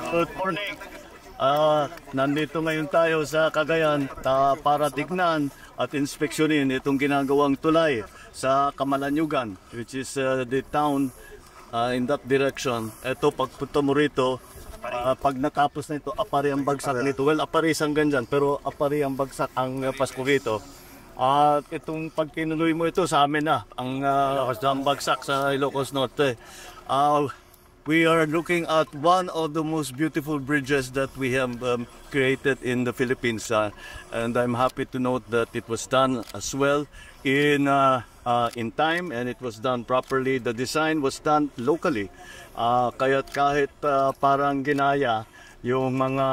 Good morning. Nandito ngayon tayo sa Cagayan para tignan at inspeksyonin itong ginagawang tulay sa Camalaniugan, which is the town in that direction. Ito, pagpunta mo rito, pag natapos na ito, apari ang bagsak nito. Well, apari isang ganyan, pero apari ang bagsak ang Pasko rito. At itong pagkinuloy mo ito sa amin na, ang bagsak sa Ilocos Norte. We are looking at one of the most beautiful bridges that we have created in the Philippines, and I'm happy to note that it was done as well in time, and it was done properly. The design was done locally, kahit parang ginaya yung mga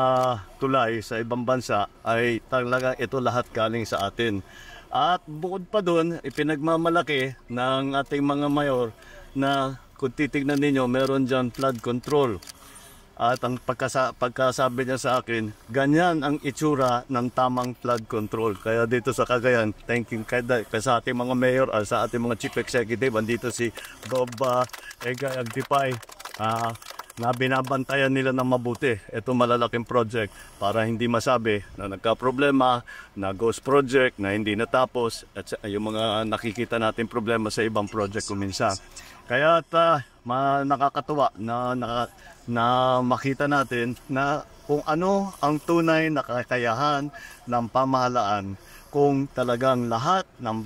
tulay sa ibang bansa, ay talaga ito lahat galing sa atin. At bukod pa doon, ipinagmamalaki ng ating mga mayor na kung titignan ninyo, meron dyan flood control. At ang pagkasabi niya sa akin, ganyan ang itsura ng tamang flood control. Kaya dito sa Cagayan, thank you sa ating mga mayor, sa ating mga chief executive, andito si Bob Egay Agtipay, na binabantayan nila ng mabuti itong malalaking project para hindi masabi na nagka-problema, na ghost project, na hindi natapos, at yung mga nakikita natin problema sa ibang project kuminsan. Kaya nakakatuwa na makita natin na kung ano ang tunay na kakayahan ng pamahalaan, kung talagang lahat ng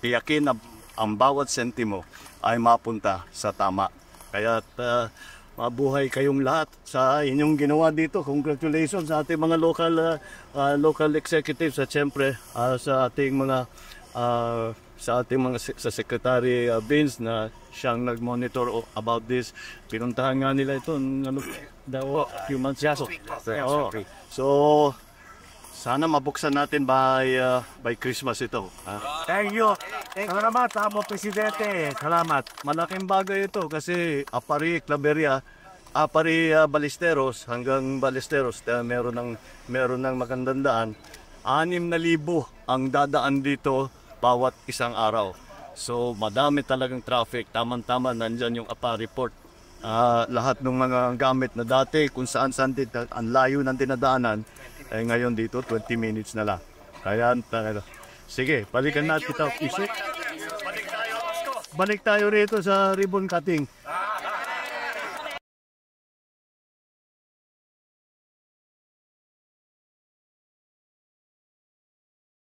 tiyakin na ang bawat sentimo ay mapunta sa tama. Kaya mabuhay kayong lahat sa inyong ginawa dito. Congratulations sa ating mga local executives at siyempre sa ating mga sa Secretary Vince na siyang nag-monitor about this. Pinuntahan nga nila ito few months ago. So sana mabuksan natin by Christmas ito. Thank you. Salamat sa mo, Presidente. Salamat. Malaking bagay ito kasi Apari, Claveria, Apari, Ballesteros hanggang Ballesteros, meron ng magandang daan. 6,000 ang dadaan dito bawat isang araw. So madami talagang traffic. Tama-tama nandyan yung Apari Port. Lahat ng mga gamit na dati kung saan ang layo ng dinadaanan, ngayon dito 20 minutes na lang. Kaya sige, balikan natin ito. Balik tayo rito sa ribbon cutting.